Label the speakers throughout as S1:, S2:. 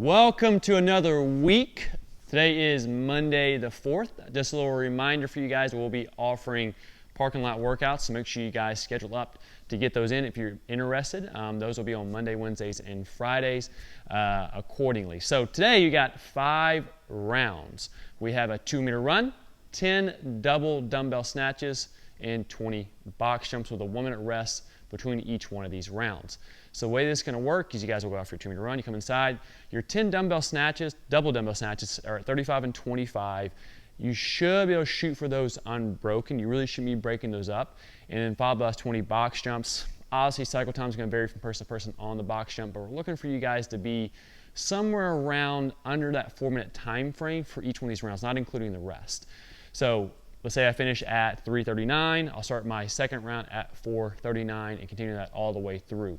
S1: Welcome to another week. Today is Monday the 4th. Just a little reminder for you guys, we'll be offering parking lot workouts, so make sure you guys schedule up to get those in if you're interested. Those will be on Monday, Wednesdays, and Fridays accordingly. So today you got 5 rounds. We have a 2-meter run, 10 double dumbbell snatches, and 20 box jumps with a 1-minute rest between each one of these rounds. So the way this is going to work is you guys will go out for your 2-meter run, you come inside, your 10 dumbbell snatches, double dumbbell snatches are at 35 and 25. You should be able to shoot for those unbroken. You really shouldn't be breaking those up. And then followed by 20 box jumps. Obviously cycle time is going to vary from person to person on the box jump, but we're looking for you guys to be somewhere around under that 4-minute time frame for each one of these rounds, not including the rest. So let's say I finish at 3:39, I'll start my second round at 4:39 and continue that all the way through.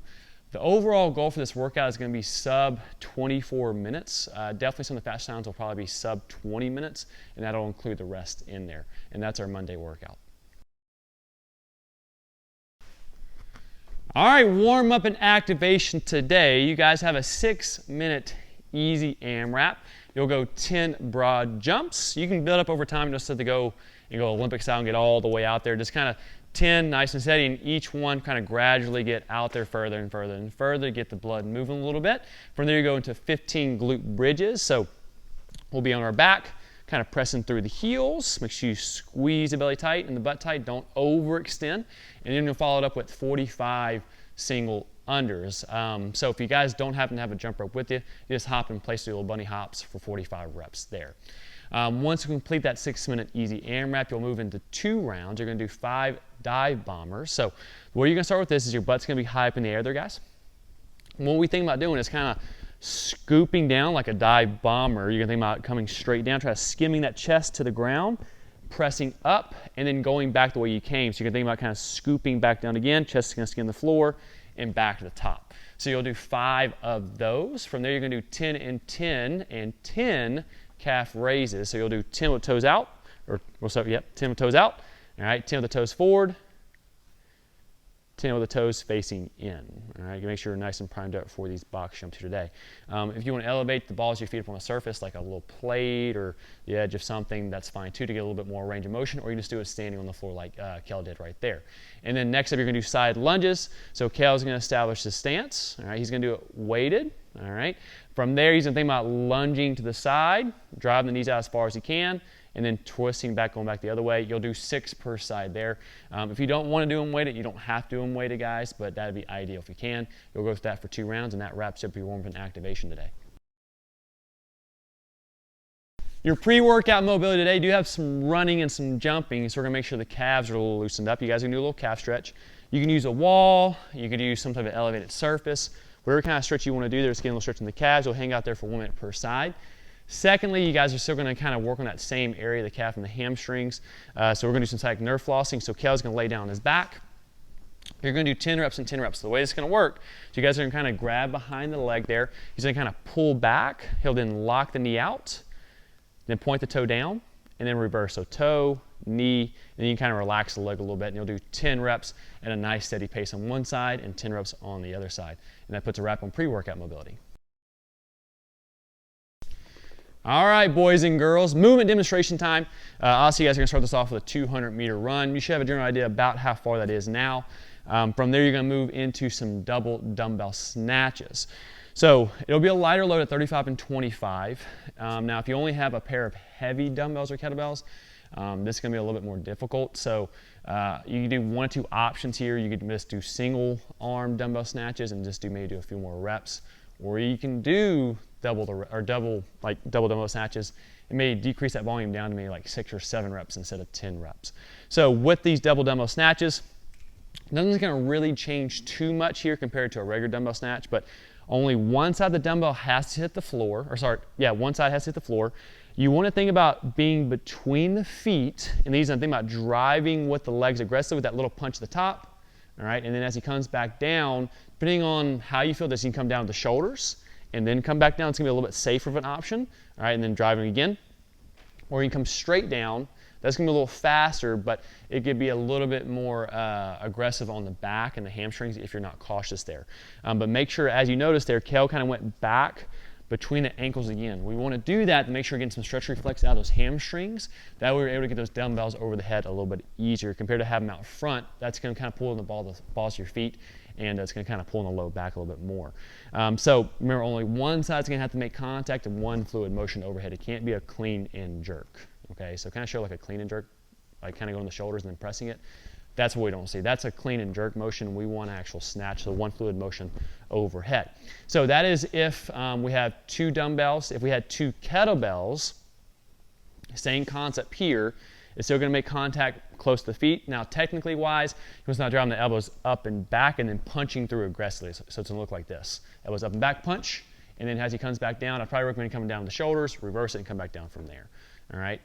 S1: The overall goal for this workout is going to be sub 24 minutes. Definitely some of the fast sounds will probably be sub 20 minutes, and that'll include the rest in there. And that's our Monday workout. All right, warm up and activation today. You guys have a 6-minute easy AMRAP. You'll go 10 broad jumps. You can build up over time, just to go Olympic style and get all the way out there. Just kind of 10 nice and steady, and each one kind of gradually get out there further and further and further, get the blood moving a little bit. From there you go into 15 glute bridges. So we'll be on our back, kind of pressing through the heels. Make sure you squeeze the belly tight and the butt tight, don't overextend. And then you'll follow it up with 45 single unders. So if you guys don't happen to have a jump rope with you, you just hop and place your little bunny hops for 45 reps there. Once you complete that 6-minute easy AMRAP, you'll move into 2 rounds. You're going to do 5 dive bombers. So the way you're going to start with this is your butt's going to be high up in the air there, guys. And what we think about doing is kind of scooping down like a dive bomber. You're going to think about coming straight down, try skimming that chest to the ground, pressing up, and then going back the way you came. So you're going to think about kind of scooping back down again, chest is going to skim the floor, and back to the top. So you'll do 5 of those. From there you're going to do 10 and 10 and 10 calf raises. So you'll do 10 with toes out, 10 with toes out. All right, 10 with the toes forward, 10 with the toes facing in. All right, you make sure you're nice and primed up for these box jumps here today. If you want to elevate the balls of your feet up on the surface, like a little plate or the edge of something, that's fine too, to get a little bit more range of motion, or you just do it standing on the floor like Kel did right there. And then next up, you're going to do side lunges. So Kel's going to establish the stance. All right, he's going to do it weighted. All right, from there, he's going to think about lunging to the side, driving the knees out as far as he can, and then twisting back, going back the other way. You'll do 6 per side there. If you don't want to do them weighted, you don't have to do them weighted, guys, but that'd be ideal if you can. You'll go with that for 2 rounds, and that wraps up your warm-up and activation today. Your pre-workout mobility today, do have some running and some jumping, so we're going to make sure the calves are a little loosened up. You guys are going to do a little calf stretch. You can use a wall. You could use some type of elevated surface. Whatever kind of stretch you want to do, there's a little stretch in the calves. You'll hang out there for 1 minute per side. Secondly, you guys are still going to kind of work on that same area, the calf and the hamstrings. So we're going to do some static nerve flossing. So Kel's going to lay down on his back. You're going to do 10 reps and 10 reps. So the way it's going to work, so you guys are going to kind of grab behind the leg there. He's going to kind of pull back. He'll then lock the knee out, then point the toe down, and then reverse. So toe, knee, and then you can kind of relax the leg a little bit, and you'll do 10 reps at a nice steady pace on one side and 10 reps on the other side. And that puts a wrap on pre-workout mobility. All right, boys and girls, movement demonstration time. Obviously, you guys are going to start this off with a 200-meter run. You should have a general idea about how far that is now. From there, you're going to move into some double dumbbell snatches. So it'll be a lighter load at 35 and 25. Now, if you only have a pair of heavy dumbbells or kettlebells, this is going to be a little bit more difficult. So you can do 1 or 2 options here. You could just do single arm dumbbell snatches and just maybe do a few more reps, or you can do double dumbbell snatches and maybe decrease that volume down to maybe like 6 or 7 reps instead of 10 reps. So with these double dumbbell snatches, nothing's going to really change too much here compared to a regular dumbbell snatch, but only one side of the dumbbell has to hit the floor, one side has to hit the floor. You want to think about being between the feet, and these, I'm thinking about driving with the legs aggressive with that little punch at the top, all right? And then as he comes back down, depending on how you feel this, you can come down with the shoulders and then come back down. It's going to be a little bit safer of an option, all right? And then driving again. Or you can come straight down. That's going to be a little faster, but it could be a little bit more aggressive on the back and the hamstrings if you're not cautious there. But make sure, as you notice there, Kel kind of went back between the ankles again. We want to do that to make sure we're getting some stretch reflex out of those hamstrings. That way we're able to get those dumbbells over the head a little bit easier compared to having them out front. That's going to kind of pull in the balls of your feet, and it's going to kind of pull in the low back a little bit more. So remember, only one side's going to have to make contact and one fluid motion overhead. It can't be a clean and jerk. Okay, so kind of show like a clean and jerk, like kind of going the shoulders and then pressing it. That's what we don't see. That's a clean and jerk motion. We want actual snatch, so one fluid motion overhead. So that is if we have 2 dumbbells. If we had 2 kettlebells, same concept here. It's still going to make contact close to the feet. Now, technically wise, it's not driving the elbows up and back and then punching through aggressively. So it's going to look like this. Elbows up and back punch, and then as he comes back down, I'd probably recommend coming down with the shoulders, reverse it, and come back down from there. All right.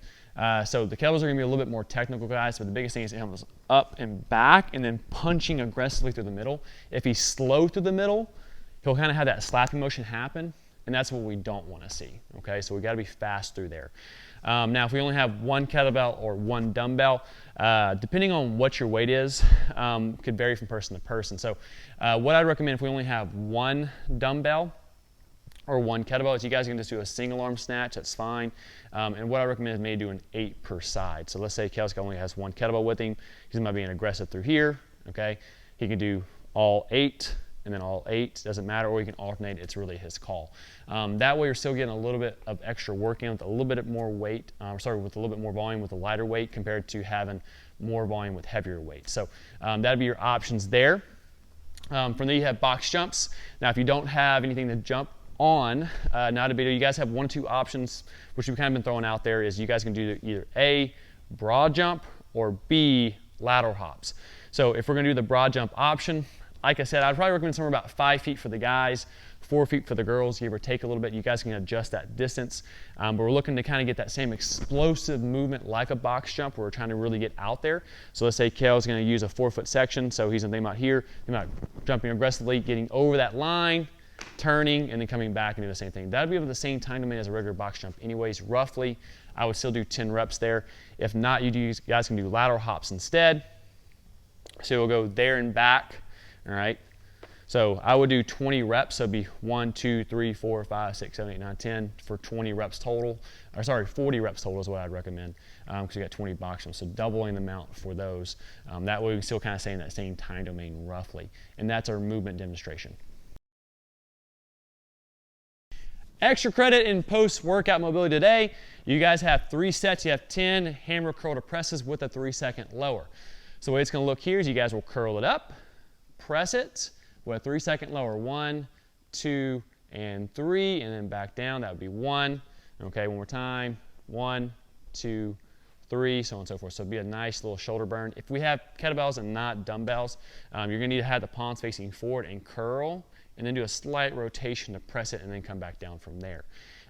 S1: So the kettlebells are going to be a little bit more technical, guys, but the biggest thing is elbows up and back and then punching aggressively through the middle. If he's slow through the middle, he'll kind of have that slapping motion happen, and that's what we don't want to see. Okay, so we got to be fast through there. Now, if we only have 1 kettlebell or 1 dumbbell, depending on what your weight is, could vary from person to person. So what I'd recommend if we only have 1 dumbbell or 1 kettlebell is you guys can just do a single arm snatch. That's fine. And what I recommend is maybe do an 8 per side. So let's say Kelska only has 1 kettlebell with him. He's not being aggressive through here. Okay, he can do all 8 and then all 8. Doesn't matter, or you can alternate. It's really his call. That way, you're still getting a little bit of extra work in with a little bit more weight. With a little bit more volume with a lighter weight compared to having more volume with heavier weight. So that'd be your options there. From there, you have box jumps. Now, if you don't have anything to jump on, not a big deal. You guys have 1 or 2 options, which we've kind of been throwing out there, is you guys can do either A, broad jump, or B, lateral hops. So if we're going to do the broad jump option, like I said, I'd probably recommend somewhere about 5 feet for the guys, 4 feet for the girls, give or take a little bit. You guys can adjust that distance. But we're looking to kind of get that same explosive movement like a box jump where we're trying to really get out there. So let's say Kale's going to use a 4-foot section, so he's going to think about here, jumping aggressively, getting over that line, turning, and then coming back and do the same thing. That would be able the same time domain as a regular box jump anyways. Roughly, I would still do 10 reps there. If not, you guys can do lateral hops instead. So we'll go there and back, all right? So I would do 20 reps, so it'd be 1, 2, 3, 4, 5, 6, 7, 8, 9, 10 for 20 reps total. Or sorry, 40 reps total is what I'd recommend because you got 20 box jumps, so doubling the amount for those. That way we can still kind of stay in that same time domain roughly. And that's our movement demonstration. Extra credit in post-workout mobility today. You guys have 3 sets. You have 10 hammer curl to presses with a 3-second lower. So the way it's going to look here is you guys will curl it up, press it with a 3-second lower. 1, 2, and 3, and then back down. That would be 1. Okay, one more time. 1, 2, 3, so on and so forth. So it'd be a nice little shoulder burn. If we have kettlebells and not dumbbells, you're going to need to have the palms facing forward and curl, and then do a slight rotation to press it and then come back down from there.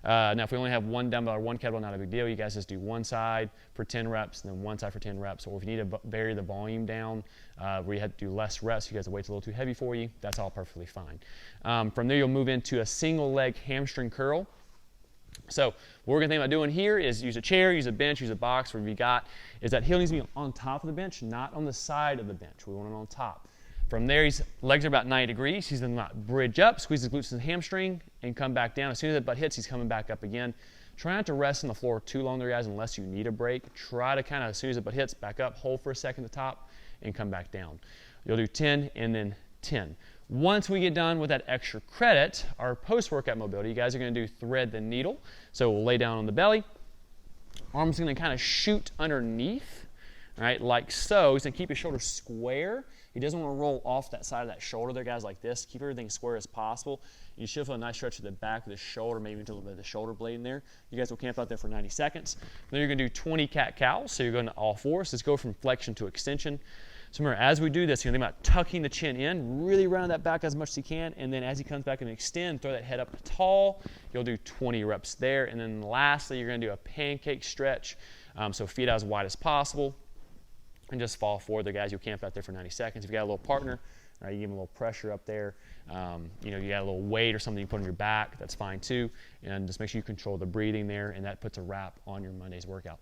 S1: Now, if we only have 1 dumbbell or 1 kettlebell, not a big deal. You guys just do 1 side for 10 reps and then 1 side for 10 reps. Or if you need to vary the volume down where you have to do less reps, you guys the weight's a little too heavy for you, that's all perfectly fine. From there, you'll move into a single leg hamstring curl. So what we're going to think about doing here is use a chair, use a bench, use a box, whatever you got, is that heel needs to be on top of the bench, not on the side of the bench. We want it on top. From there, his legs are about 90 degrees. He's going to bridge up, squeeze his glutes and hamstring, and come back down. As soon as the butt hits, he's coming back up again. Try not to rest on the floor too long there, guys, unless you need a break. Try to kind of, as soon as the butt hits, back up, hold for a second at the top, and come back down. You'll do 10 and then 10. Once we get done with that extra credit, our post-workout mobility, you guys are going to do thread the needle. So we'll lay down on the belly. Arms going to kind of shoot underneath, right, like so. He's going to keep his shoulders square. He doesn't want to roll off that side of that shoulder there, guys, like this. Keep everything square as possible. You should feel a nice stretch at the back of the shoulder, maybe into a little bit of the shoulder blade in there. You guys will camp out there for 90 seconds. Then you're going to do 20 cat-cows. So you're going to all 4. So let's go from flexion to extension. So remember, as we do this, you're going to think about tucking the chin in, really round that back as much as you can, and then as he comes back and extend, throw that head up tall. You'll do 20 reps there. And then lastly, you're going to do a pancake stretch. So feet out as wide as possible. And just fall forward there, guys. You'll camp out there for 90 seconds. If you got a little partner, you give him a little pressure up there. You got a little weight or something you put on your back, that's fine too. And just make sure you control the breathing there, and that puts a wrap on your Monday's workout.